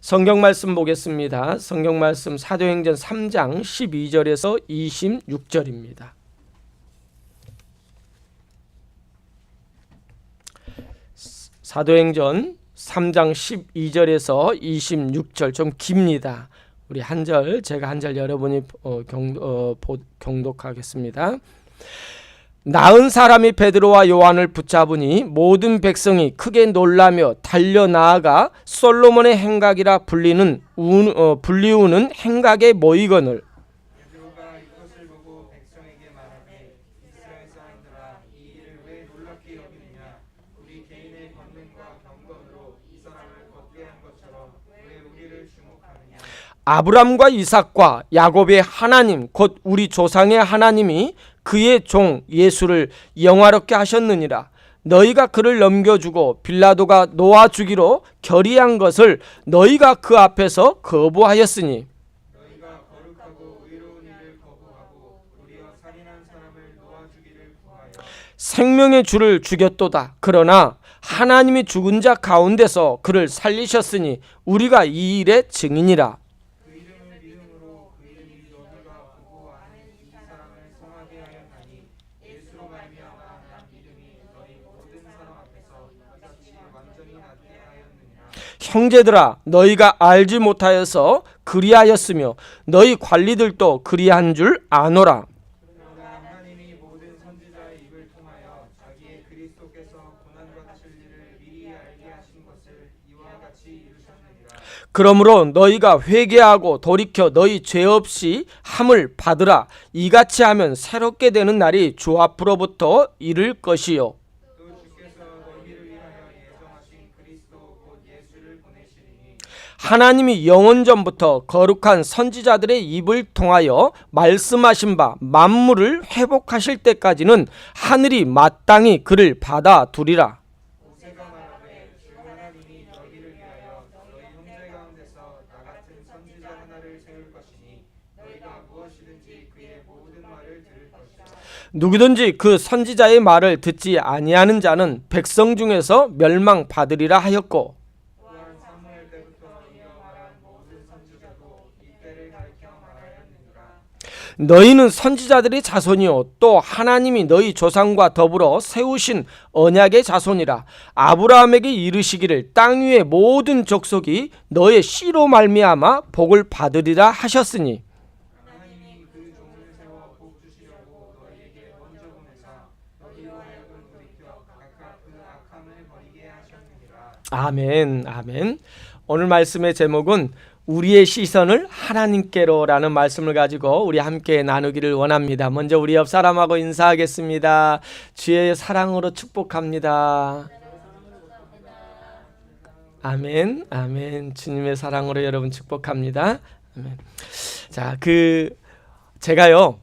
성경 말씀 보겠습니다. 성경 말씀 사도행전 3장 12절에서 26절입니다. 사도행전 3장 12절에서 26절 좀 깁니다. 우리 한 절, 제가 한 절 여러분이 경독하겠습니다. 나은 사람이 베드로와 요한을 붙잡으니 모든 백성이 크게 놀라며 달려 나아가 솔로몬의 행각이라 불리우는 행각에 모이거늘 베드로가 이것을 보고 백성에게 말하되 이스라엘 사람들아 이 일을 왜 놀랍게 여기느냐 우리 개인의 권능과 경건으로 이 사람을 걷게 한 것처럼 왜 우리를 주목하느냐. 아브람과 이삭과 야곱의 하나님 곧 우리 조상의 하나님이 그의 종 예수를 영화롭게 하셨느니라. 너희가 그를 넘겨주고 빌라도가 놓아주기로 결의한 것을 너희가 그 앞에서 거부하였으니 너희가 거룩하고 의로운 일을 거부하고 우리와 살인한 사람을 놓아주기를 구하여 생명의 주를 죽였도다. 그러나 하나님이 죽은 자 가운데서 그를 살리셨으니 우리가 이 일의 증인이라. 그 이름을 믿음으로 그 이름이 너희가 보고 아는 이 사람을 성하게 하였나니 예수로 말미암아 난 믿음이 너희 모든 사람 앞에서 이같이 완전히 낫게 하였느니라. 형제들아 너희가 알지 못하여서 그리하였으며 너희 관리들도 그리한 줄 아노라. 그러나 하나님이 모든 선지자의 입을 통하여 자기의 그리스도께서 고난받으실 일을 미리 알게 하신 것을 이와 같이 이루셨느니라. 그러므로 너희가 회개하고 돌이켜 너희 죄 없이 함을 받으라. 이같이 하면 새롭게 되는 날이 주 앞으로부터 이를 것이요. 또 주께서 너희를 위하여 예정하신 그리스도 곧 예수를 보내시리니 하나님이 영원전부터 거룩한 선지자들의 입을 통하여 말씀하신 바 만물을 회복하실 때까지는 하늘이 마땅히 그를 받아두리라. 모세가 말하되 주 하나님이 너희를 위하여 너희 형제 가운데서 나 같은 선지자 하나를 세울 것이니 너희가 무엇이든지 그의 모든 말을 들을 것이라. 누구든지 그 선지자의 말을 듣지 아니하는 자는 백성 중에서 멸망받으리라 하였고 또한 사무엘 때부터 이어 말한 모든 선지자도 이때를 가리켜 말하였느니라. 너희는 선지자들의 자손이요 또 하나님이 너희 조상과 더불어 세우신 언약의 자손이라. 아브라함에게 이르시기를 땅 위의 모든 족속이 너의 씨로 말미암아 복을 받으리라 하셨으니 하나님이 그 종을 세워 복 주시려고 너희에게 먼저 보내사 너희로 하여금 돌이켜 각각 그 악함을 버리게 하셨느니라. 아멘, 아멘. 오늘 말씀의 제목은 우리의 시선을 하나님께로라는 말씀을 가지고 우리 함께 나누기를 원합니다. 먼저 우리 옆 사람하고 인사하겠습니다. 주의 사랑으로 축복합니다. 아멘, 아멘. 주님의 사랑으로 여러분 축복합니다. 아멘. 자, 제가요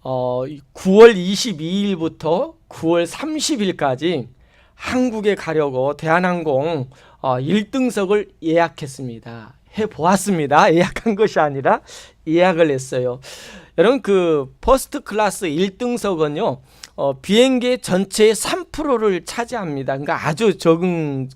9월 22일부터 9월 30일까지 한국에 가려고 대한항공 1등석을 예약했습니다. 해보았습니다. 예약한 것이 아니라 예약을 했어요. 여러분 퍼스트 클래스 1등석은요 비행기 전체의 3%를 차지합니다. 그러니까 아주 적은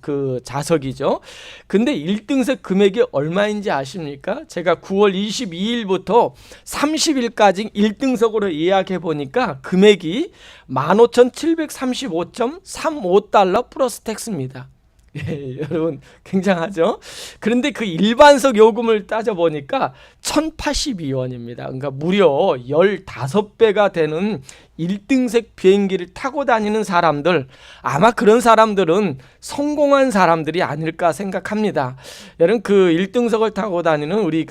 좌석이죠. 근데 1등석 금액이 얼마인지 아십니까? 제가 9월 22일부터 30일까지 1등석으로 예약해 보니까 금액이 15,735.35달러 플러스 텍스입니다. 예, 여러분 굉장하죠? 그런데 그 일반석 요금을 따져보니까 1,082원입니다. 그러니까 무려 15배가 되는 1등석 비행기를 타고 다니는 사람들, 아마 그런 사람들은 성공한 사람들이 아닐까 생각합니다. 여러분 1등석을 타고 다니는 우리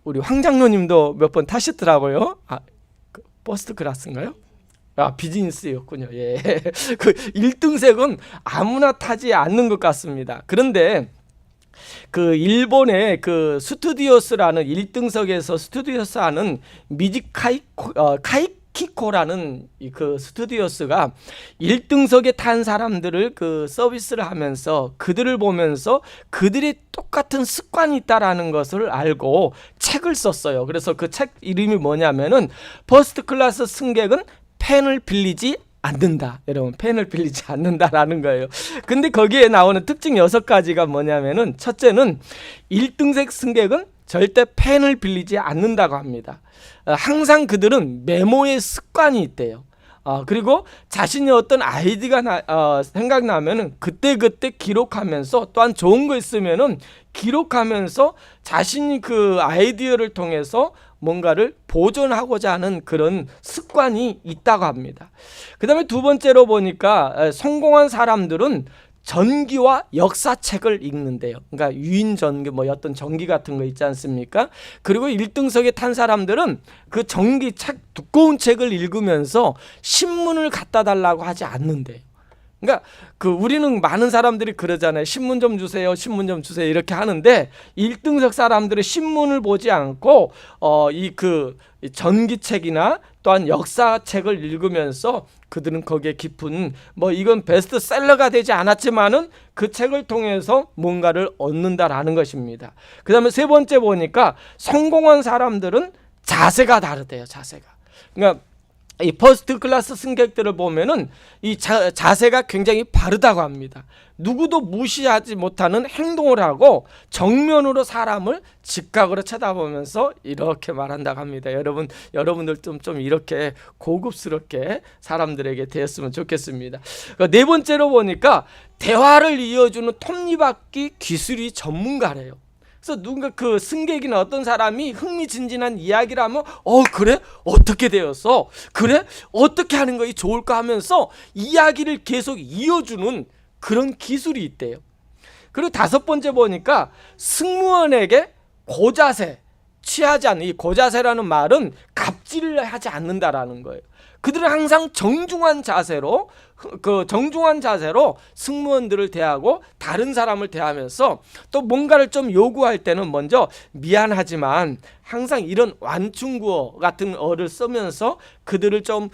우리 황장로님도 몇 번 타셨더라고요. 퍼스트 클래스인가요? 비즈니스였군요. 예. 1등석은 아무나 타지 않는 것 같습니다. 그런데 일본의 스튜디오스라는 1등석에서 스튜디오스 하는 카이키코라는 스튜디오스가 1등석에 탄 사람들을 서비스를 하면서 그들을 보면서 그들이 똑같은 습관이 있다라는 것을 알고 책을 썼어요. 그래서 그 책 이름이 뭐냐면은 퍼스트 클래스 승객은 펜을 빌리지 않는다. 여러분, 펜을 빌리지 않는다라는 거예요. 근데 거기에 나오는 특징 6가지가 뭐냐면은, 첫째는 1등색 승객은 절대 펜을 빌리지 않는다고 합니다. 항상 그들은 메모의 습관이 있대요. 그리고 자신이 어떤 아이디가 생각나면은 그때그때 기록하면서, 또한 좋은 거 있으면은 기록하면서 자신이 그 아이디어를 통해서 뭔가를 보존하고자 하는 그런 습관이 있다고 합니다. 그 다음에 두 번째로 보니까 성공한 사람들은 전기와 역사책을 읽는데요. 그러니까 유인전기, 어떤 전기 같은 거 있지 않습니까? 그리고 1등석에 탄 사람들은 그 전기책, 두꺼운 책을 읽으면서 신문을 갖다 달라고 하지 않는데요. 그러니까 우리는 많은 사람들이 그러잖아요. 신문 좀 주세요, 신문 좀 주세요, 이렇게 하는데 1등석 사람들은 신문을 보지 않고 이 전기책이나 또한 역사책을 읽으면서 그들은 거기에 깊은, 이건 베스트셀러가 되지 않았지만은 그 책을 통해서 뭔가를 얻는다라는 것입니다. 그 다음에 세 번째 보니까 성공한 사람들은 자세가 다르대요. 자세가. 그러니까 이 퍼스트 클래스 승객들을 보면은 이 자세가 굉장히 바르다고 합니다. 누구도 무시하지 못하는 행동을 하고 정면으로 사람을 직각으로 쳐다보면서 이렇게 말한다고 합니다. 여러분들 좀 이렇게 고급스럽게 사람들에게 대했으면 좋겠습니다. 네 번째로 보니까 대화를 이어주는 톱니바퀴 기술이 전문가래요. 그래서 누군가 그 승객이나 어떤 사람이 흥미진진한 이야기를 하면 그래? 어떻게 되었어? 그래? 어떻게 하는 것이 좋을까 하면서 이야기를 계속 이어주는 그런 기술이 있대요. 그리고 다섯 번째 보니까 승무원에게 고자세 취하지 않는, 이 고자세라는 말은 갑질을 하지 않는다라는 거예요. 그들은 항상 정중한 자세로 승무원들을 대하고 다른 사람을 대하면서, 또 뭔가를 좀 요구할 때는 먼저 미안하지만 항상 이런 완충구어 같은 어를 쓰면서 그들을 좀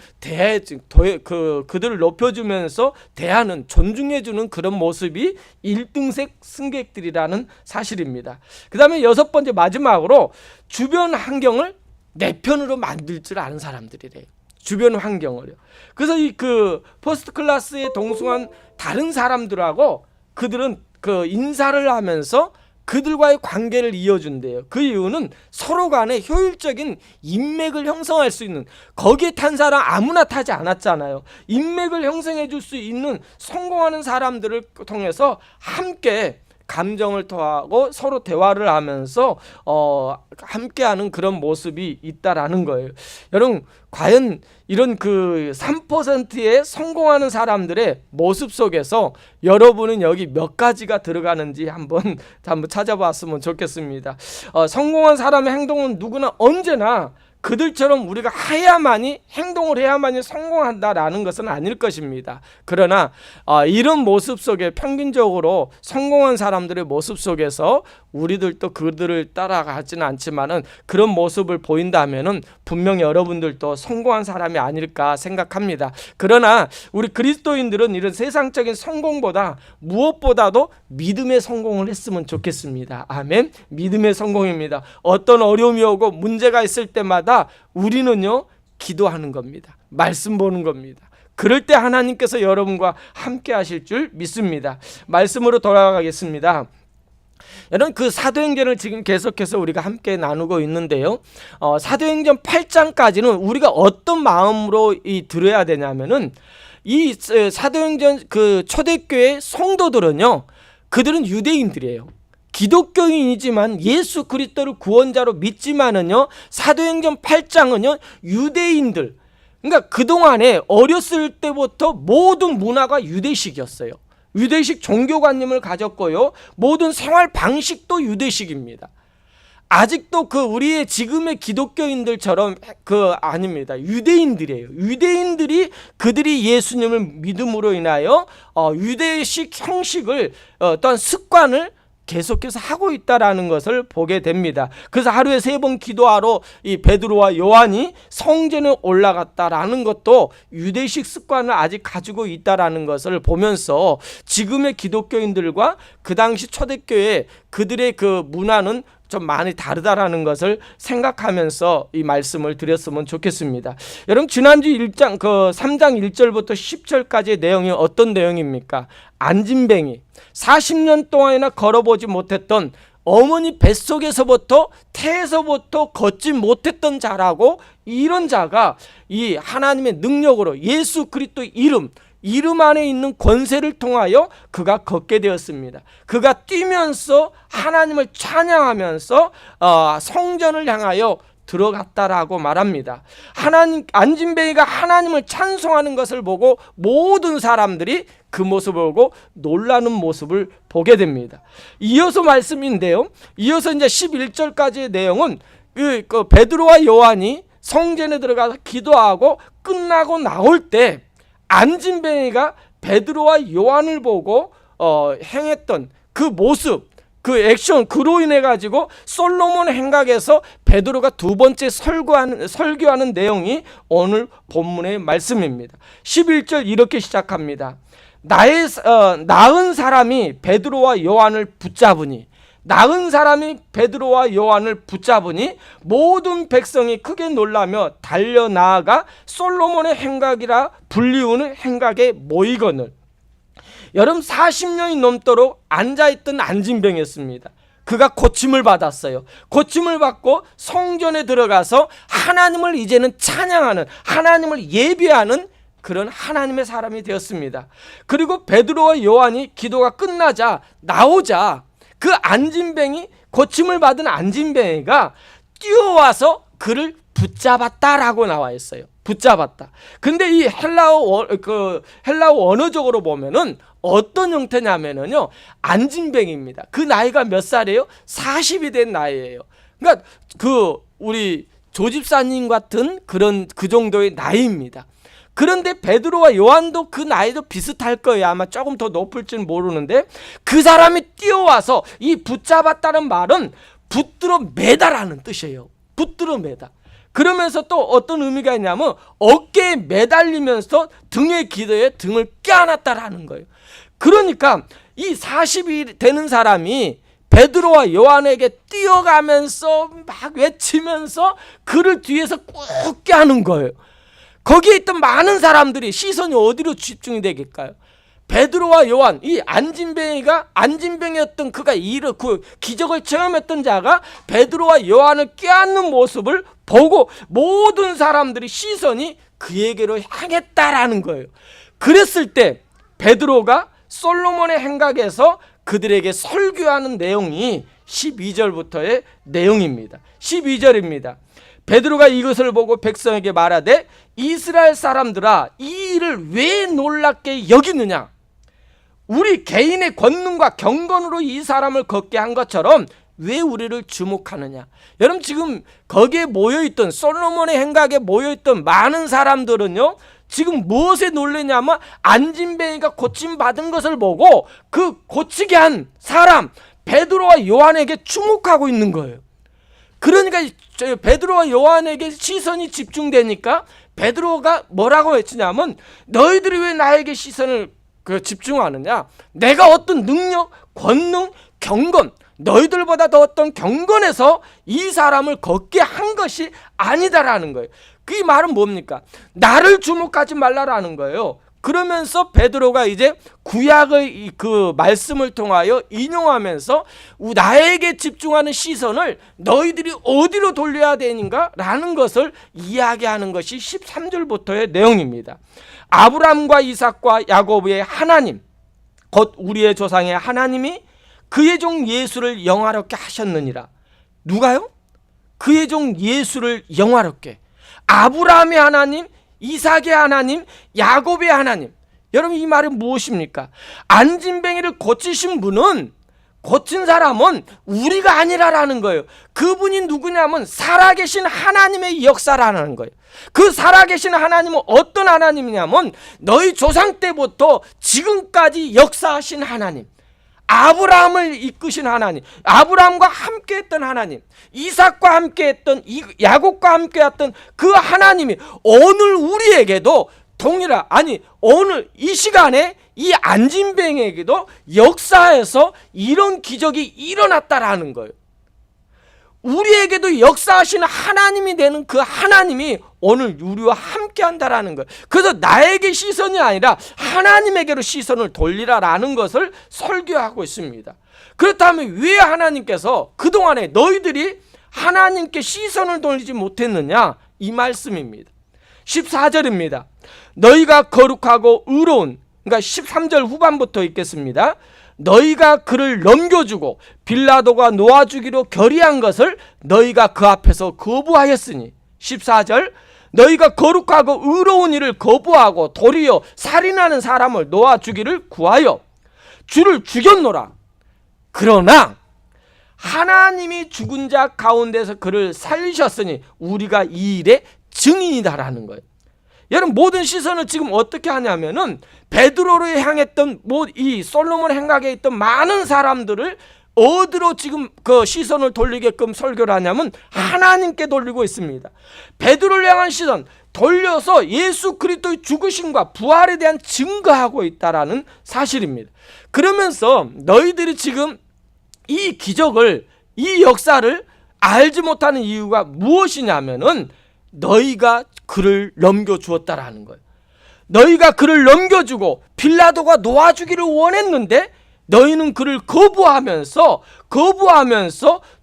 그들을 높여주면서 대하는, 존중해주는 그런 모습이 1등색 승객들이라는 사실입니다. 그 다음에 여섯 번째, 마지막으로 주변 환경을 내 편으로 만들 줄 아는 사람들이래요. 주변 환경을요. 그래서 이 퍼스트 클래스에 동승한 다른 사람들하고 그들은 인사를 하면서 그들과의 관계를 이어준대요. 그 이유는 서로 간에 효율적인 인맥을 형성할 수 있는, 거기에 탄 사람 아무나 타지 않았잖아요. 인맥을 형성해 줄 수 있는 성공하는 사람들을 통해서 함께 감정을 토하고 서로 대화를 하면서 함께하는 그런 모습이 있다라는 거예요. 여러분, 과연 이런 3%의 성공하는 사람들의 모습 속에서 여러분은 여기 몇 가지가 들어가는지 한번 찾아봤으면 좋겠습니다. 성공한 사람의 행동은 누구나 언제나 그들처럼 우리가 행동을 해야만이 성공한다라는 것은 아닐 것입니다. 그러나 이런 모습 속에, 평균적으로 성공한 사람들의 모습 속에서 우리들도 그들을 따라가지는 않지만은 그런 모습을 보인다면은 분명히 여러분들도 성공한 사람이 아닐까 생각합니다. 그러나 우리 그리스도인들은 이런 세상적인 성공보다 무엇보다도 믿음의 성공을 했으면 좋겠습니다. 아멘. 믿음의 성공입니다. 어떤 어려움이 오고 문제가 있을 때마다 우리는요, 기도하는 겁니다. 말씀 보는 겁니다. 그럴 때 하나님께서 여러분과 함께 하실 줄 믿습니다. 말씀으로 돌아가겠습니다. 여러분, 사도행전을 지금 계속해서 우리가 함께 나누고 있는데요. 사도행전 8장까지는 우리가 어떤 마음으로 들어야 되냐면은, 이 사도행전 초대교회 성도들은요, 그들은 유대인들이에요. 기독교인이지만 예수 그리스도를 구원자로 믿지만은요, 사도행전 8장은요, 유대인들, 그러니까 그동안에 어렸을 때부터 모든 문화가 유대식이었어요. 유대식 종교관념을 가졌고요, 모든 생활 방식도 유대식입니다. 아직도 우리의 지금의 기독교인들처럼 아닙니다. 유대인들이에요. 유대인들이 그들이 예수님을 믿음으로 인하여 유대식 형식을, 또한 습관을 계속해서 하고 있다라는 것을 보게 됩니다. 그래서 하루에 3번 기도하러 이 베드로와 요한이 성전에 올라갔다라는 것도 유대식 습관을 아직 가지고 있다라는 것을 보면서 지금의 기독교인들과 그 당시 초대교회 그들의 문화는 좀 많이 다르다라는 것을 생각하면서 이 말씀을 드렸으면 좋겠습니다. 여러분, 지난주 3장 1절부터 10절까지의 내용이 어떤 내용입니까? 안진뱅이, 40년 동안이나 걸어보지 못했던, 어머니 뱃속에서부터 태에서부터 걷지 못했던 자라고, 이런 자가 이 하나님의 능력으로 예수 그리스도의 이름 안에 있는 권세를 통하여 그가 걷게 되었습니다. 그가 뛰면서 하나님을 찬양하면서 성전을 향하여 들어갔다라고 말합니다. 안진뱅이가 하나님을 찬송하는 것을 보고 모든 사람들이 그 모습을 보고 놀라는 모습을 보게 됩니다. 이어서 말씀인데요, 이어서 이제 11절까지의 내용은 그 베드로와 요한이 성전에 들어가서 기도하고 끝나고 나올 때 안진뱅이가 베드로와 요한을 보고 행했던 그 모습, 그 액션, 그로 인해 가지고 솔로몬 행각에서 베드로가 두 번째 설교하는 내용이 오늘 본문의 말씀입니다. 11절 이렇게 시작합니다. 나은 사람이 베드로와 요한을 붙잡으니, 나은 사람이 베드로와 요한을 붙잡으니 모든 백성이 크게 놀라며 달려나아가 솔로몬의 행각이라 불리우는 행각에 모이거늘. 여러분, 40년이 넘도록 앉아있던 안진뱅이였습니다. 그가 고침을 받았어요. 고침을 받고 성전에 들어가서 하나님을 이제는 찬양하는, 하나님을 예배하는 그런 하나님의 사람이 되었습니다. 그리고 베드로와 요한이 기도가 끝나자 나오자 그 안진뱅이, 고침을 받은 안진뱅이가 뛰어와서 그를 붙잡았다라고 나와 있어요. 붙잡았다. 근데 이 헬라어 언어적으로 보면은 어떤 형태냐면은요, 안진뱅이입니다. 그 나이가 몇 살이에요? 40이 된 나이예요. 그러니까 우리 조집사님 같은 그 정도의 나이입니다. 그런데 베드로와 요한도 그 나이도 비슷할 거예요. 아마 조금 더 높을지는 모르는데, 그 사람이 뛰어와서, 이 붙잡았다는 말은 붙들어 매다라는 뜻이에요. 붙들어 매다. 그러면서 또 어떤 의미가 있냐면 어깨에 매달리면서 등의 기도에 등을 껴안았다라는 거예요. 그러니까 이 40이 되는 사람이 베드로와 요한에게 뛰어가면서 막 외치면서 그를 뒤에서 꾹 껴안은 거예요. 거기에 있던 많은 사람들이 시선이 어디로 집중이 되겠까요? 베드로와 요한, 이 안진뱅이였던 그가 그 기적을 체험했던 자가 베드로와 요한을 껴안는 모습을 보고 모든 사람들이 시선이 그에게로 향했다라는 거예요. 그랬을 때 베드로가 솔로몬의 행각에서 그들에게 설교하는 내용이 12절부터의 내용입니다. 12절입니다. 베드로가 이것을 보고 백성에게 말하되, 이스라엘 사람들아, 이 일을 왜 놀랍게 여기느냐? 우리 개인의 권능과 경건으로 이 사람을 걷게 한 것처럼 왜 우리를 주목하느냐? 여러분, 지금 거기에 모여있던, 솔로몬의 행각에 모여있던 많은 사람들은요, 지금 무엇에 놀라냐면 안진뱅이가 고침받은 것을 보고 그 고치게 한 사람 베드로와 요한에게 주목하고 있는 거예요. 그러니까 베드로와 요한에게 시선이 집중되니까 베드로가 뭐라고 외치냐면, 너희들이 왜 나에게 시선을 집중하느냐? 내가 어떤 능력, 권능, 경건, 너희들보다 더 어떤 경건에서 이 사람을 걷게 한 것이 아니다라는 거예요. 그 말은 뭡니까? 나를 주목하지 말라라는 거예요. 그러면서 베드로가 이제 구약의 그 말씀을 통하여 인용하면서 나에게 집중하는 시선을 너희들이 어디로 돌려야 되는가? 라는 것을 이야기하는 것이 13절부터의 내용입니다. 아브람과 이삭과 야곱의 하나님, 곧 우리의 조상의 하나님이 그의 종 예수를 영화롭게 하셨느니라. 누가요? 그의 종 예수를 영화롭게. 아브라함의 하나님, 이삭의 하나님, 야곱의 하나님. 여러분, 이 말은 무엇입니까? 안진뱅이를 고치신 분은, 고친 사람은 우리가 아니라라는 거예요. 그분이 누구냐면 살아계신 하나님의 역사라는 거예요. 그 살아계신 하나님은 어떤 하나님이냐면 너희 조상 때부터 지금까지 역사하신 하나님, 아브라함을 이끄신 하나님, 아브라함과 함께했던 하나님, 이삭과 함께했던, 야곱과 함께했던 그 하나님이 오늘 우리에게도 오늘 이 시간에 이 안진뱅이에게도 역사에서 이런 기적이 일어났다라는 거예요. 우리에게도 역사하시는 하나님이 되는 그 하나님이 오늘 우리와 함께 한다라는 거예요. 그래서 나에게 시선이 아니라 하나님에게로 시선을 돌리라라는 것을 설교하고 있습니다. 그렇다면 왜 하나님께서 그동안에 너희들이 하나님께 시선을 돌리지 못했느냐? 이 말씀입니다. 14절입니다. 너희가 거룩하고 의로운, 그러니까 13절 후반부터 읽겠습니다. 너희가 그를 넘겨주고 빌라도가 놓아주기로 결의한 것을 너희가 그 앞에서 거부하였으니, 14절, 너희가 거룩하고 의로운 일을 거부하고 도리어 살인하는 사람을 놓아주기를 구하여 주를 죽였노라. 그러나 하나님이 죽은 자 가운데서 그를 살리셨으니 우리가 이 일의 증인이다라는 거예요. 여러분, 모든 시선을 지금 어떻게 하냐면은 베드로를 향했던 이 솔로몬 행각에 있던 많은 사람들을 어디로 지금 그 시선을 돌리게끔 설교를 하냐면 하나님께 돌리고 있습니다. 베드로를 향한 시선 돌려서 예수 그리스도의 죽으심과 부활에 대한 증거하고 있다라는 사실입니다. 그러면서 너희들이 지금 이 기적을, 이 역사를 알지 못하는 이유가 무엇이냐면은 너희가 그를 넘겨주었다라는 거예요. 너희가 그를 넘겨주고 빌라도가 놓아주기를 원했는데 너희는 그를 거부하면서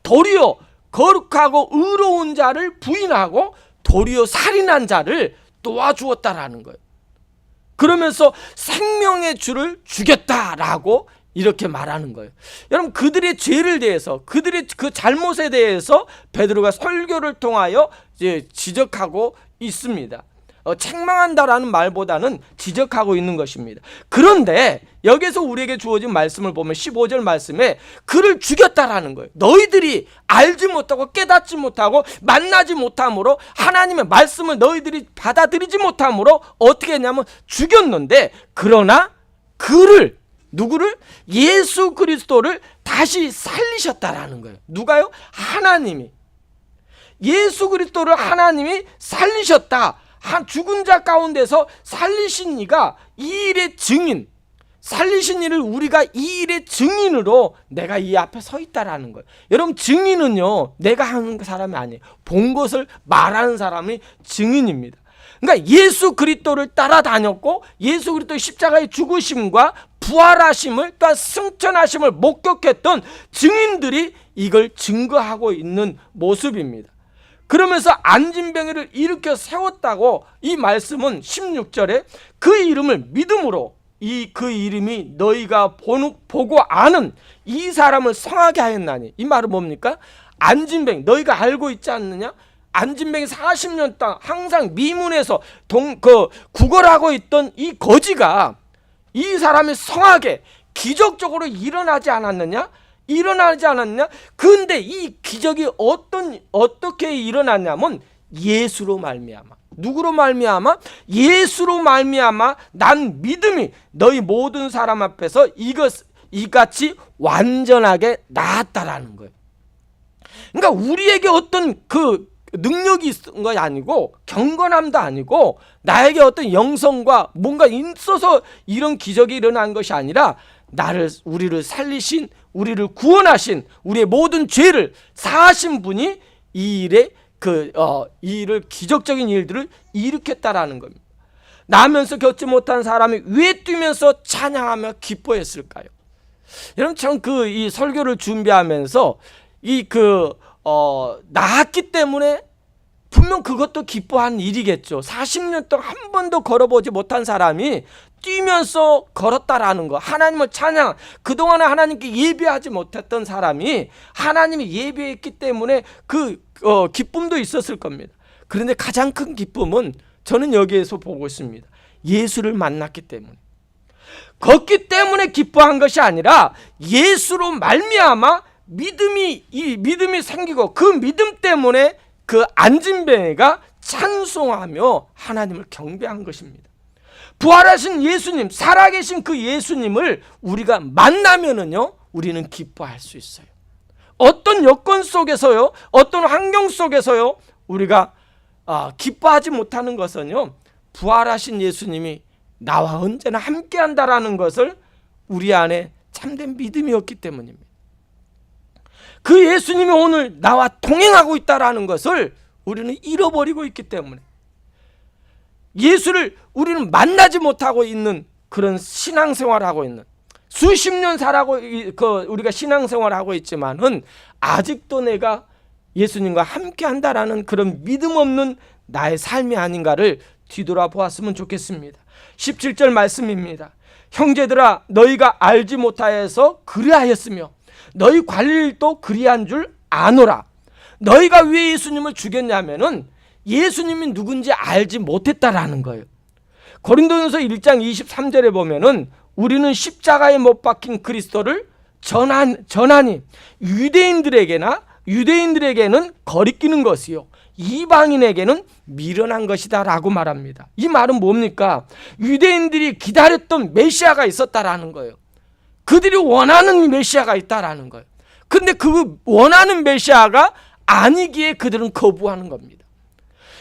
도리어 거룩하고 의로운 자를 부인하고 도리어 살인한 자를 놓아주었다라는 거예요. 그러면서 생명의 주를 죽였다라고 이렇게 말하는 거예요. 여러분, 그들의 죄를 대해서, 그들의 그 잘못에 대해서 베드로가 설교를 통하여 이제 지적하고 있습니다. 책망한다라는 말보다는 지적하고 있는 것입니다. 그런데 여기서 우리에게 주어진 말씀을 보면 15절 말씀에 그를 죽였다라는 거예요. 너희들이 알지 못하고 깨닫지 못하고 만나지 못함으로 하나님의 말씀을 너희들이 받아들이지 못함으로 어떻게 했냐면 죽였는데, 그러나 그를, 누구를? 예수 그리스도를 다시 살리셨다라는 거예요. 누가요? 하나님이. 예수 그리스도를 하나님이 살리셨다. 한 죽은 자 가운데서 살리신 이가 이 일의 증인, 살리신 이를 우리가 이 일의 증인으로 내가 이 앞에 서 있다라는 거예요. 여러분, 증인은요, 내가 하는 사람이 아니에요. 본 것을 말하는 사람이 증인입니다. 그러니까 예수 그리스도를 따라다녔고 예수 그리스도의 십자가의 죽으심과 부활하심을, 또한 승천하심을 목격했던 증인들이 이걸 증거하고 있는 모습입니다. 그러면서 안진뱅이를 일으켜 세웠다고, 이 말씀은 16절에 그 이름을 믿음으로, 그 이름이 너희가 보고 아는 이 사람을 성하게 하였나니, 이 말은 뭡니까? 안진뱅이, 너희가 알고 있지 않느냐? 안진뱅이 40년 동안 항상 미문에서 구걸하고 있던 이 거지가 이 사람이 성하게 기적적으로 일어나지 않았느냐? 근데 이 기적이 어떻게 일어났냐면 예수로 말미암아. 누구로 말미암아? 예수로 말미암아 난 믿음이 너희 모든 사람 앞에서 이같이 완전하게 나았다라는 거예요. 그러니까 우리에게 어떤 그 능력이 있는 것이 아니고, 경건함도 아니고, 나에게 어떤 영성과 뭔가 있어서 이런 기적이 일어난 것이 아니라 우리를 살리신, 우리를 구원하신, 우리의 모든 죄를 사하신 분이 이 일을, 기적적인 일들을 일으켰다라는 겁니다. 나면서 겪지 못한 사람이 왜 뛰면서 찬양하며 기뻐했을까요? 여러분, 참 이 설교를 준비하면서 나았기 때문에 분명 그것도 기뻐한 일이겠죠. 40년 동안 한 번도 걸어보지 못한 사람이 뛰면서 걸었다라는 거, 하나님을 찬양, 그동안에 하나님께 예배하지 못했던 사람이 하나님이 예배했기 때문에 기쁨도 있었을 겁니다. 그런데 가장 큰 기쁨은 저는 여기에서 보고 있습니다. 예수를 만났기 때문에, 걷기 때문에 기뻐한 것이 아니라 예수로 말미암아 믿음이 생기고, 그 믿음 때문에 그 안진뱅이가 찬송하며 하나님을 경배한 것입니다. 부활하신 예수님, 살아계신 그 예수님을 우리가 만나면은요, 우리는 기뻐할 수 있어요. 어떤 여건 속에서요, 어떤 환경 속에서요, 우리가 기뻐하지 못하는 것은요, 부활하신 예수님이 나와 언제나 함께한다라는 것을 우리 안에 참된 믿음이었기 때문입니다. 그 예수님이 오늘 나와 동행하고 있다라는 것을 우리는 잃어버리고 있기 때문에 예수를 우리는 만나지 못하고 있는 그런 신앙생활하고 있는, 수십 년 살아고 우리가 신앙생활하고 있지만은 아직도 내가 예수님과 함께 한다라는 그런 믿음 없는 나의 삶이 아닌가를 뒤돌아보았으면 좋겠습니다. 17절 말씀입니다. 형제들아, 너희가 알지 못하여서 그리하였으며 너희 관리일도 그리한 줄 아노라. 너희가 왜 예수님을 죽였냐면은 예수님이 누군지 알지 못했다라는 거예요. 고린도전서 1장 23절에 보면은 우리는 십자가에 못 박힌 그리스도를 전하니 유대인들에게는 거리끼는 것이요 이방인에게는 미련한 것이다 라고 말합니다. 이 말은 뭡니까? 유대인들이 기다렸던 메시아가 있었다라는 거예요. 그들이 원하는 메시아가 있다라는 거예요. 근데 그 원하는 메시아가 아니기에 그들은 거부하는 겁니다.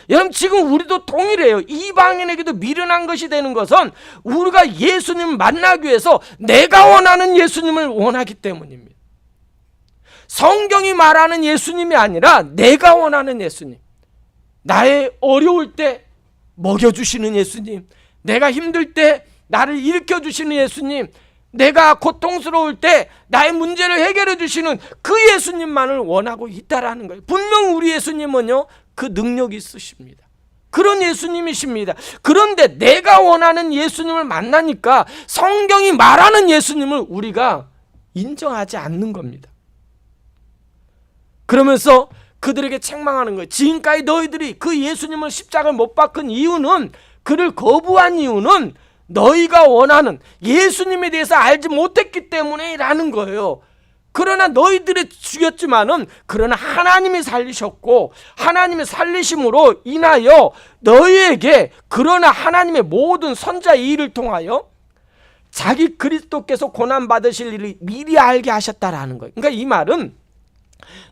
여러분, 지금 우리도 동일해요. 이방인에게도 미련한 것이 되는 것은 우리가 예수님을 만나기 위해서 내가 원하는 예수님을 원하기 때문입니다. 성경이 말하는 예수님이 아니라 내가 원하는 예수님, 나의 어려울 때 먹여주시는 예수님, 내가 힘들 때 나를 일으켜주시는 예수님, 내가 고통스러울 때 나의 문제를 해결해 주시는 그 예수님만을 원하고 있다라는 거예요. 분명 우리 예수님은요, 그 능력이 있으십니다. 그런 예수님이십니다. 그런데 내가 원하는 예수님을 만나니까 성경이 말하는 예수님을 우리가 인정하지 않는 겁니다. 그러면서 그들에게 책망하는 거예요. 지금까지 너희들이 그 예수님을 십자가를 못 박은 이유는, 그를 거부한 이유는 너희가 원하는 예수님에 대해서 알지 못했기 때문에 라는 거예요. 그러나 너희들이 죽였지만은 그러나 하나님이 살리셨고, 하나님의 살리심으로 인하여 너희에게, 그러나 하나님의 모든 선자의 일을 통하여 자기 그리스도께서 고난 받으실 일을 미리 알게 하셨다라는 거예요. 그러니까 이 말은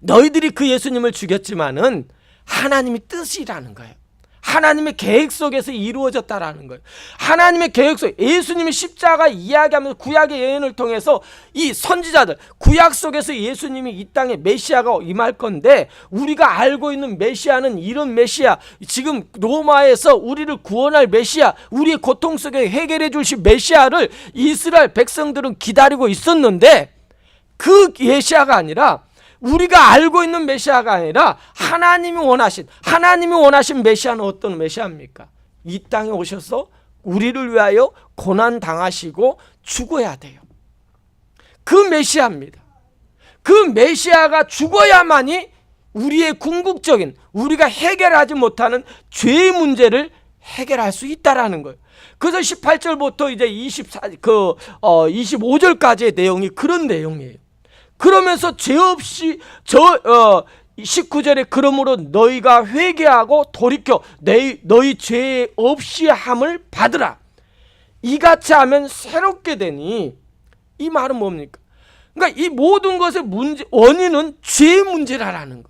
너희들이 그 예수님을 죽였지만은 하나님의 뜻이라는 거예요. 하나님의 계획 속에서 이루어졌다라는 거예요. 하나님의 계획 속, 예수님이 십자가 이야기하면서 구약의 예언을 통해서 이 선지자들, 구약 속에서 예수님이 이 땅에 메시아가 임할 건데, 우리가 알고 있는 메시아는 이런 메시아, 지금 로마에서 우리를 구원할 메시아, 우리의 고통 속에 해결해 주실 메시아를 이스라엘 백성들은 기다리고 있었는데, 그 메시아가 아니라, 우리가 알고 있는 메시아가 아니라 하나님이 원하신 메시아는 어떤 메시아입니까? 이 땅에 오셔서 우리를 위하여 고난 당하시고 죽어야 돼요. 그 메시아입니다. 그 메시아가 죽어야만이 우리의 궁극적인, 우리가 해결하지 못하는 죄의 문제를 해결할 수 있다라는 거예요. 그래서 18절부터 이제 25절까지의 내용이 그런 내용이에요. 그러면서 죄 없이 19절에 그러므로 너희가 회개하고 돌이켜 너희 죄 없이 함을 받으라. 이같이 하면 새롭게 되니, 이 말은 뭡니까? 그러니까 이 모든 것의 원인은 죄의 문제라는 거.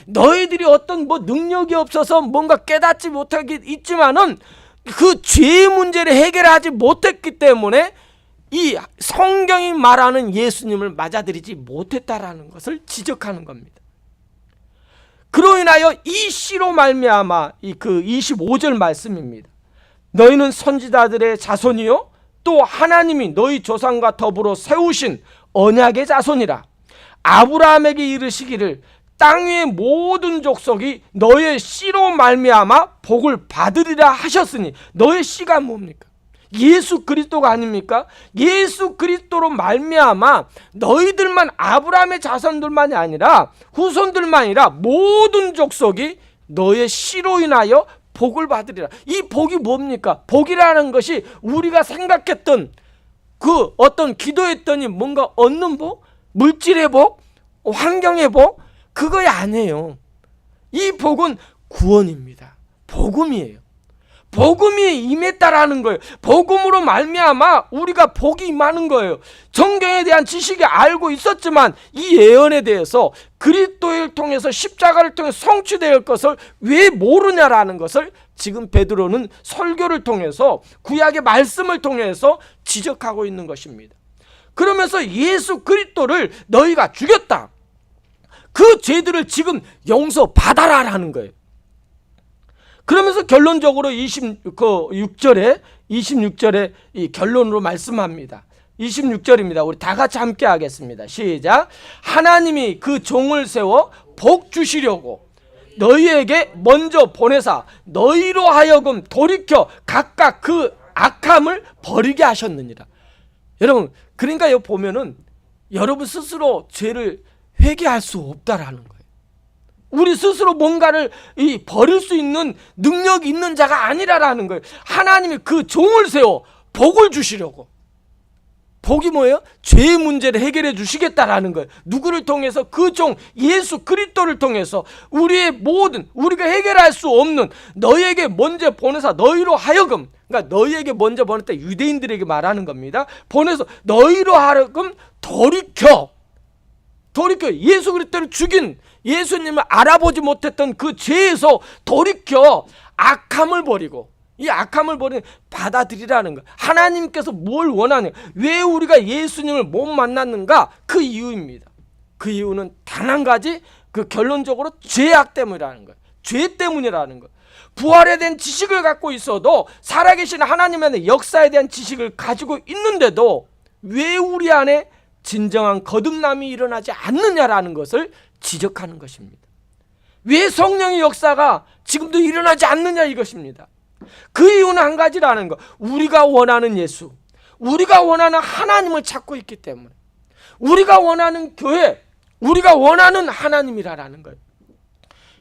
너희들이 어떤 능력이 없어서 뭔가 깨닫지 못하기 있지만은 그 죄의 문제를 해결하지 못했기 때문에 이 성경이 말하는 예수님을 맞아들이지 못했다라는 것을 지적하는 겁니다. 그로 인하여 이 씨로 말미암아, 그 25절 말씀입니다. 너희는 선지자들의 자손이요 또 하나님이 너희 조상과 더불어 세우신 언약의 자손이라. 아브라함에게 이르시기를 땅 위의 모든 족속이 너의 씨로 말미암아 복을 받으리라 하셨으니, 너의 씨가 뭡니까? 예수 그리스도가 아닙니까? 예수 그리스도로 말미암아 너희들만, 아브라함의 자손들만이 아니라 후손들만 아니라 모든 족속이 너의 씨로 인하여 복을 받으리라. 이 복이 뭡니까? 복이라는 것이 우리가 생각했던 그 어떤 기도했더니 뭔가 얻는 복, 물질의 복, 환경의 복, 그거 아니에요. 이 복은 구원입니다. 복음이에요. 복음이 임했다라는 거예요. 복음으로 말미암아 우리가 복이 임하는 거예요. 성경에 대한 지식이 알고 있었지만 이 예언에 대해서 그리스도를 통해서, 십자가를 통해서 성취될 것을 왜 모르냐라는 것을 지금 베드로는 설교를 통해서, 구약의 말씀을 통해서 지적하고 있는 것입니다. 그러면서 예수 그리스도를 너희가 죽였다. 그 죄들을 지금 용서받아라라는 거예요. 그러면서 결론적으로 26절에 이 결론으로 말씀합니다. 26절입니다. 우리 다 같이 함께 하겠습니다. 시작. 하나님이 그 종을 세워 복 주시려고 너희에게 먼저 보내사 너희로 하여금 돌이켜 각각 그 악함을 버리게 하셨느니라. 여러분, 그러니까 여기 보면은 여러분 스스로 죄를 회개할 수 없다라는 거예요. 우리 스스로 뭔가를 버릴 수 있는 능력이 있는 자가 아니라라는 거예요. 하나님이 그 종을 세워 복을 주시려고. 복이 뭐예요? 죄의 문제를 해결해 주시겠다라는 거예요. 누구를 통해서? 그 종 예수 그리스도를 통해서 우리의 모든, 우리가 해결할 수 없는 너희에게 먼저 보내사 너희로 하여금, 그러니까 너희에게 먼저 보냈다 유대인들에게 말하는 겁니다. 보내서 너희로 하여금 돌이켜 예수 그리스도를 죽인 예수님을 알아보지 못했던 그 죄에서 돌이켜 악함을 버리고, 이 악함을 버리는 받아들이라는 거. 하나님께서 뭘 원하냐, 왜 우리가 예수님을 못 만났는가? 그 이유입니다. 그 이유는 단 한 가지, 그 결론적으로 죄악 때문이라는 거예요. 죄 때문이라는 거예요. 부활에 대한 지식을 갖고 있어도, 살아계신 하나님의 역사에 대한 지식을 가지고 있는데도 왜 우리 안에 진정한 거듭남이 일어나지 않느냐라는 것을 지적하는 것입니다. 왜 성령의 역사가 지금도 일어나지 않느냐 이것입니다. 그 이유는 한 가지라는 거. 우리가 원하는 예수, 우리가 원하는 하나님을 찾고 있기 때문에, 우리가 원하는 교회, 우리가 원하는 하나님이라는 거예요.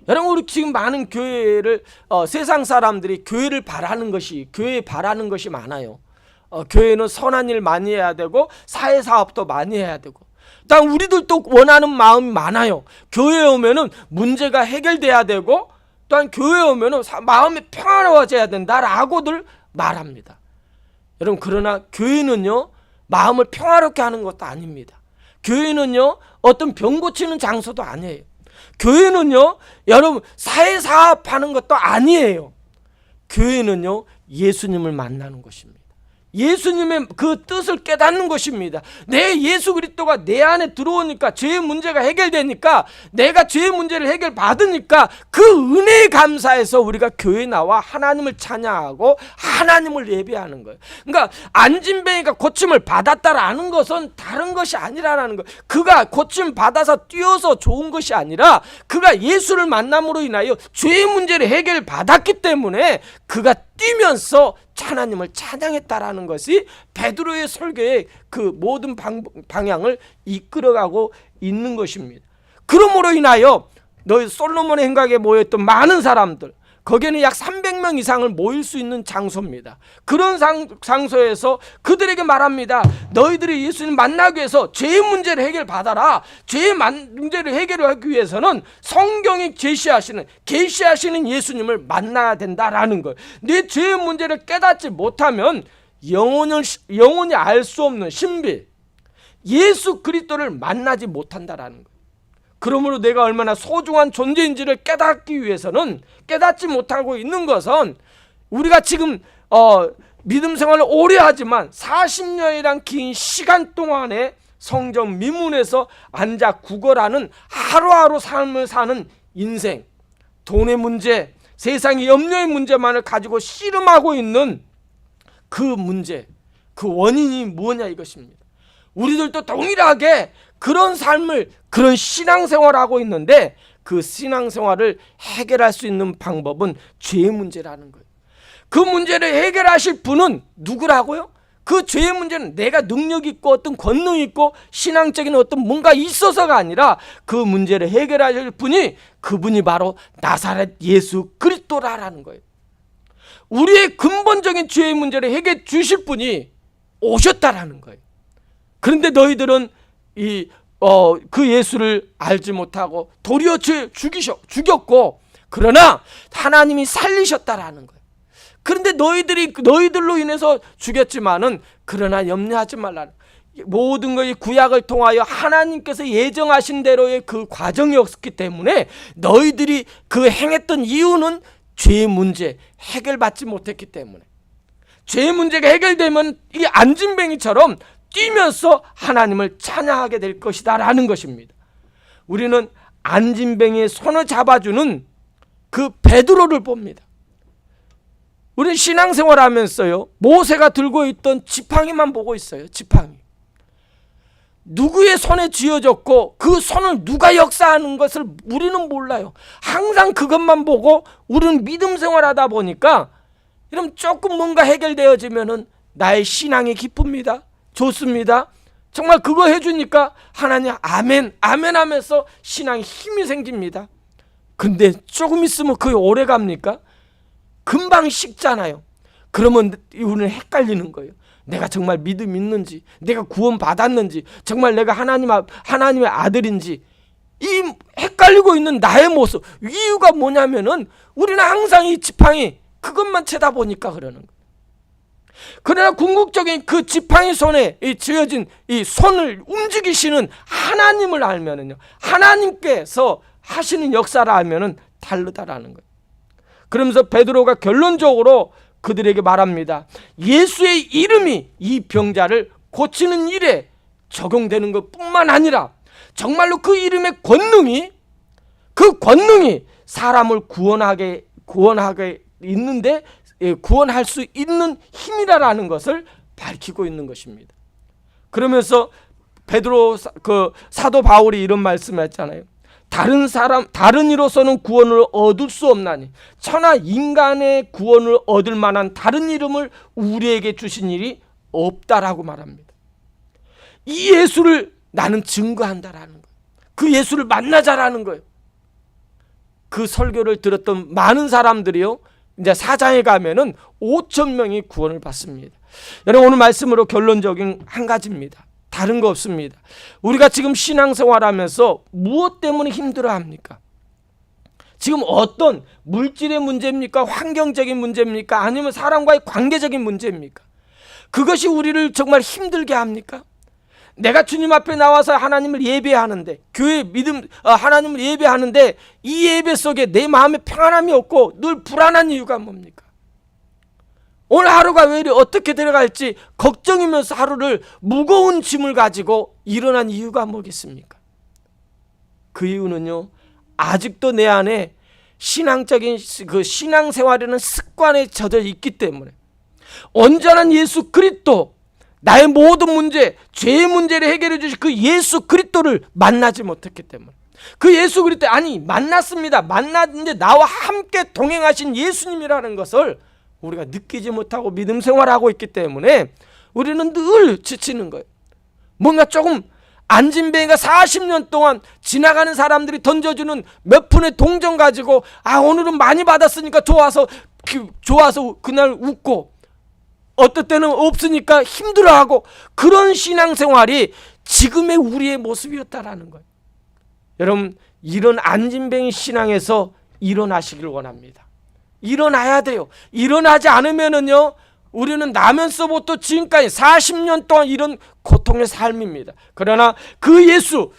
여러분, 우리 지금 많은 교회를 세상 사람들이 교회를 바라는 것이, 교회 바라는 것이 많아요. 교회는 선한 일 많이 해야 되고 사회사업도 많이 해야 되고, 또 우리들도 원하는 마음이 많아요. 교회에 오면은 문제가 해결돼야 되고, 또한 교회에 오면은 마음이 평안해져야 된다라고들 말합니다. 여러분, 그러나 교회는요, 마음을 평화롭게 하는 것도 아닙니다. 교회는요, 어떤 병 고치는 장소도 아니에요. 교회는요, 여러분, 사회사업하는 것도 아니에요. 교회는요, 예수님을 만나는 것입니다. 예수님의 그 뜻을 깨닫는 것입니다. 내 예수 그리스도가 내 안에 들어오니까 죄의 문제가 해결되니까, 내가 죄의 문제를 해결받으니까 그 은혜에 감사해서 우리가 교회에 나와 하나님을 찬양하고 하나님을 예배하는 거예요. 그러니까 안진뱅이가 고침을 받았다라는 것은 다른 것이 아니라는 거예요. 그가 고침 받아서 뛰어서 좋은 것이 아니라 그가 예수를 만남으로 인하여 죄의 문제를 해결받았기 때문에 그가 뛰면서 하나님을 찬양했다라는 것이 베드로의 설교의 그 모든 방향을 이끌어가고 있는 것입니다. 그러므로 인하여 너희 솔로몬의 행각에 모였던 많은 사람들, 거기에는 약 300명 이상을 모일 수 있는 장소입니다. 그런 장소에서 그들에게 말합니다. 너희들이 예수님 만나기 위해서 죄의 문제를 해결받아라. 죄의 문제를 해결하기 위해서는 성경이 계시하시는 예수님을 만나야 된다라는 거예요. 내 죄의 문제를 깨닫지 못하면 영원히 알 수 없는 신비, 예수 그리스도를 만나지 못한다라는 거예요. 그러므로 내가 얼마나 소중한 존재인지를 깨닫기 위해서는, 깨닫지 못하고 있는 것은, 우리가 지금 믿음 생활을 오래 하지만 40년이란 긴 시간 동안에 성전 미문에서 앉아 구걸하는 하루하루 삶을 사는 인생, 돈의 문제, 세상의 염려의 문제만을 가지고 씨름하고 있는 그 문제, 그 원인이 뭐냐 이것입니다. 우리들도 동일하게 그런 삶을, 그런 신앙생활을 하고 있는데, 그 신앙생활을 해결할 수 있는 방법은 죄의 문제라는 거예요. 그 문제를 해결하실 분은 누구라고요? 그 죄의 문제는 내가 능력 있고 어떤 권능 있고 신앙적인 어떤 뭔가 있어서가 아니라, 그 문제를 해결하실 분이, 그분이 바로 나사렛 예수 그리스도라는 거예요. 우리의 근본적인 죄의 문제를 해결해 주실 분이 오셨다라는 거예요. 그런데 너희들은 그 예수를 알지 못하고 도리어 죽였고, 그러나 하나님이 살리셨다라는 거예요. 그런데 너희들로 인해서 죽였지만은, 그러나 염려하지 말라는, 모든 것이 구약을 통하여 하나님께서 예정하신 대로의 그 과정이었기 때문에, 너희들이 그 행했던 이유는 죄의 문제 해결받지 못했기 때문에, 죄의 문제가 해결되면 이 안진뱅이처럼 뛰면서 하나님을 찬양하게 될 것이다 라는 것입니다. 우리는 안진뱅이의 손을 잡아주는 그 베드로를 봅니다. 우리 신앙생활 하면서요, 모세가 들고 있던 지팡이만 보고 있어요. 지팡이. 누구의 손에 쥐어졌고 그 손을 누가 역사하는 것을 우리는 몰라요. 항상 그것만 보고 우리는 믿음 생활하다 보니까 이러면 조금 뭔가 해결되어지면은 나의 신앙이 기쁩니다. 좋습니다. 정말 그거 해주니까 하나님 아멘 아멘 하면서 신앙에 힘이 생깁니다. 근데 조금 있으면 그게 오래 갑니까? 금방 식잖아요. 그러면 우리는 헷갈리는 거예요. 내가 정말 믿음 있는지, 내가 구원 받았는지, 정말 내가 하나님의 아들인지, 이 헷갈리고 있는 나의 모습, 이유가 뭐냐면은 우리는 항상 이 지팡이 그것만 쳐다보니까 그러는 거예요. 그러나 궁극적인 그 지팡이 손에 쥐어진 이 손을 움직이시는 하나님을 알면은요, 하나님께서 하시는 역사를 알면은 다르다라는 거예요. 그러면서 베드로가 결론적으로 그들에게 말합니다. 예수의 이름이 이 병자를 고치는 일에 적용되는 것뿐만 아니라 정말로 그 이름의 권능이, 그 권능이 사람을 구원하게 있는데 구원할 수 있는 힘이라는 것을 밝히고 있는 것입니다. 그러면서 사도 바울이 이런 말씀했잖아요. 다른 이로서는 구원을 얻을 수 없나니 천하 인간의 구원을 얻을 만한 다른 이름을 우리에게 주신 일이 없다라고 말합니다. 이 예수를 나는 증거한다라는 거예요. 그 예수를 만나자라는 거예요. 그 설교를 들었던 많은 사람들이요, 이제 사장에 가면은 5천 명이 구원을 받습니다. 여러분, 오늘 말씀으로 결론적인 한 가지입니다. 다른 거 없습니다. 우리가 지금 신앙생활하면서 무엇 때문에 힘들어합니까? 지금 어떤 물질의 문제입니까? 환경적인 문제입니까? 아니면 사람과의 관계적인 문제입니까? 그것이 우리를 정말 힘들게 합니까? 내가 주님 앞에 나와서 하나님을 예배하는데, 하나님을 예배하는데 이 예배 속에 내 마음에 평안함이 없고 늘 불안한 이유가 뭡니까? 오늘 하루가 왜 이리 어떻게 들어갈지 걱정이면서 하루를 무거운 짐을 가지고 일어난 이유가 뭐겠습니까? 그 이유는요, 아직도 내 안에 신앙적인 그 신앙생활에는 습관에 젖어 있기 때문에, 온전한 예수 그리스도, 나의 모든 문제, 죄의 문제를 해결해 주실 그 예수 그리스도를 만나지 못했기 때문에, 그 예수 그리스도, 만났습니다. 만났는데 나와 함께 동행하신 예수님이라는 것을 우리가 느끼지 못하고 믿음 생활하고 있기 때문에 우리는 늘 지치는 거예요. 뭔가 조금 안진뱅이가 40년 동안 지나가는 사람들이 던져주는 몇 푼의 동전 가지고 오늘은 많이 받았으니까 좋아서 그날 웃고, 어떨 때는 없으니까 힘들어하고, 그런 신앙생활이 지금의 우리의 모습이었다라는 거예요. 여러분, 이런 안진뱅이 신앙에서 일어나시길 원합니다. 일어나야 돼요. 일어나지 않으면은요, 우리는 나면서부터 지금까지 40년 동안 이런 고통의 삶입니다. 그러나 그 예수,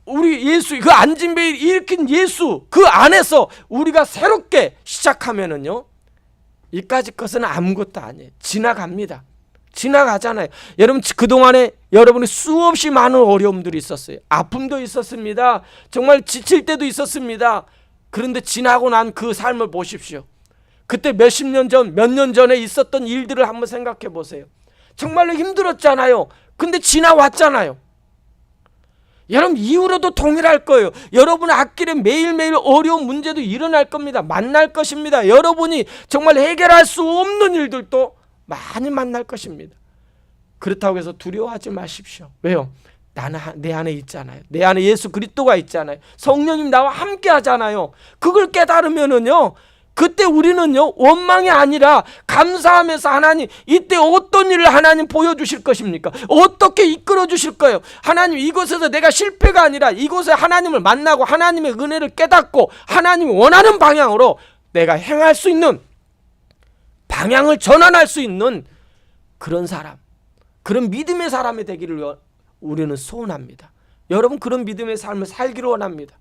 그 안진뱅이 일으킨 예수, 그 안에서 우리가 새롭게 시작하면은요, 이까지 것은 아무것도 아니에요. 지나갑니다. 지나가잖아요. 여러분, 그동안에 여러분이 수없이 많은 어려움들이 있었어요. 아픔도 있었습니다. 정말 지칠 때도 있었습니다. 그런데 지나고 난 그 삶을 보십시오. 그때 몇 년 전에 있었던 일들을 한번 생각해 보세요. 정말로 힘들었잖아요. 근데 지나왔잖아요. 여러분, 이후로도 동일할 거예요. 여러분의 앞길에 매일매일 어려운 문제도 일어날 겁니다. 만날 것입니다. 여러분이 정말 해결할 수 없는 일들도 많이 만날 것입니다. 그렇다고 해서 두려워하지 마십시오. 왜요? 내 안에 있잖아요. 내 안에 예수 그리스도가 있잖아요. 성령님 나와 함께 하잖아요. 그걸 깨달으면은요, 그때 우리는요, 원망이 아니라 감사하면서, 하나님, 이때 어떤 일을 하나님 보여주실 것입니까? 어떻게 이끌어 주실 거예요? 하나님, 이곳에서 내가 실패가 아니라 이곳에 하나님을 만나고 하나님의 은혜를 깨닫고 하나님이 원하는 방향으로 내가 행할 수 있는, 방향을 전환할 수 있는 그런 사람, 그런 믿음의 사람이 되기를 우리는 소원합니다. 여러분, 그런 믿음의 삶을 살기를 원합니다.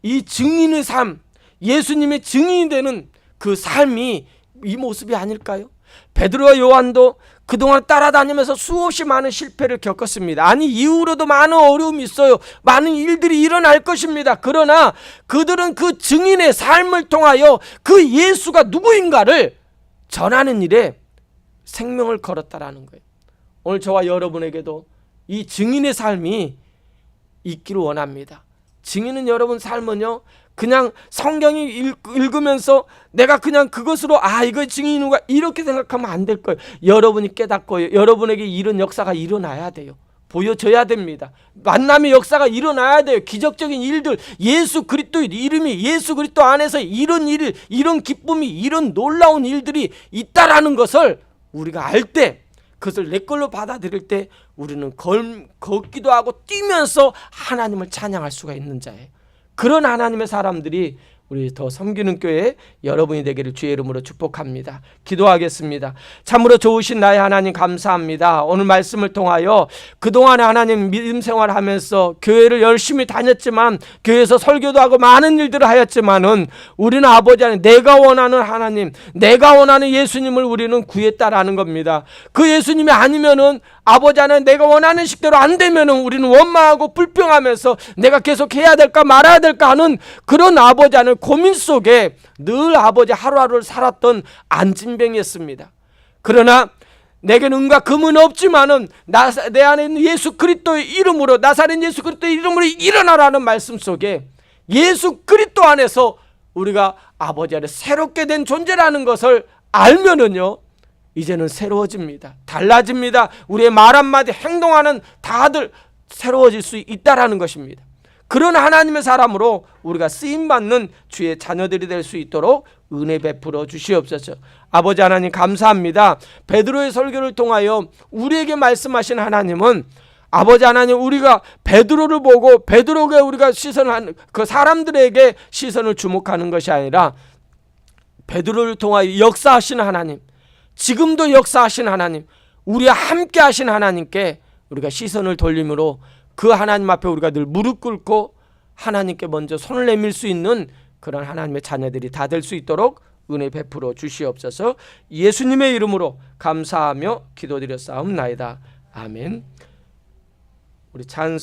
이 증인의 삶, 예수님의 증인이 되는 그 삶이 이 모습이 아닐까요? 베드로와 요한도 그동안 따라다니면서 수없이 많은 실패를 겪었습니다. 아니 이후로도 많은 어려움이 있어요. 많은 일들이 일어날 것입니다. 그러나 그들은 그 증인의 삶을 통하여 그 예수가 누구인가를 전하는 일에 생명을 걸었다라는 거예요. 오늘 저와 여러분에게도 이 증인의 삶이 있기를 원합니다. 증인은 여러분 삶은요, 그냥 성경이 읽으면서 내가 그냥 그것으로 이거 증인인가 이렇게 생각하면 안 될 거예요. 여러분이 깨닫고 여러분에게 이런 역사가 일어나야 돼요. 보여져야 됩니다. 만남의 역사가 일어나야 돼요. 기적적인 일들, 예수 그리스도의 이름이, 예수 그리스도 안에서 이런 일, 이런 기쁨이, 이런 놀라운 일들이 있다라는 것을 우리가 알 때, 그것을 내 걸로 받아들일 때 우리는 걷기도 하고 뛰면서 하나님을 찬양할 수가 있는 자예요. 그런 하나님의 사람들이 우리 더 섬기는 교회 여러분이 되기를 주의 이름으로 축복합니다. 기도하겠습니다. 참으로 좋으신 나의 하나님 감사합니다. 오늘 말씀을 통하여 그동안에 하나님 믿음 생활하면서 교회를 열심히 다녔지만, 교회에서 설교도 하고 많은 일들을 하였지만은 우리는 아버지 하나님, 내가 원하는 하나님, 내가 원하는 예수님을 우리는 구했다라는 겁니다. 그 예수님이 아니면은 아버지 하나님, 내가 원하는 식대로 안 되면은 우리는 원망하고 불평하면서 내가 계속 해야 될까 말아야 될까 하는 그런 아버지 하나님 고민 속에 늘 아버지 하루하루를 살았던 안진뱅이였습니다. 그러나 내게는 은과 금은 없지만은 내 안에 있는 예수 그리스도의 이름으로, 나사렛 예수 그리스도의 이름으로 일어나라는 말씀 속에 예수 그리스도 안에서 우리가 아버지 안에 새롭게 된 존재라는 것을 알면은요, 이제는 새로워집니다. 달라집니다. 우리의 말 한마디, 행동하는 다들 새로워질 수 있다라는 것입니다. 그런 하나님의 사람으로 우리가 쓰임받는 주의 자녀들이 될 수 있도록 은혜 베풀어 주시옵소서. 아버지 하나님 감사합니다. 베드로의 설교를 통하여 우리에게 말씀하신 하나님은, 아버지 하나님, 우리가 베드로를 보고 베드로에게 우리가 시선을 하는, 그 사람들에게 시선을 주목하는 것이 아니라 베드로를 통하여 역사하신 하나님, 지금도 역사하신 하나님, 우리와 함께 하신 하나님께 우리가 시선을 돌림으로 그 하나님 앞에 우리가 늘 무릎 꿇고 하나님께 먼저 손을 내밀 수 있는 그런 하나님의 자녀들이 다 될 수 있도록 은혜 베풀어 주시옵소서. 예수님의 이름으로 감사하며 기도드렸사옵나이다. 아멘. 우리 찬송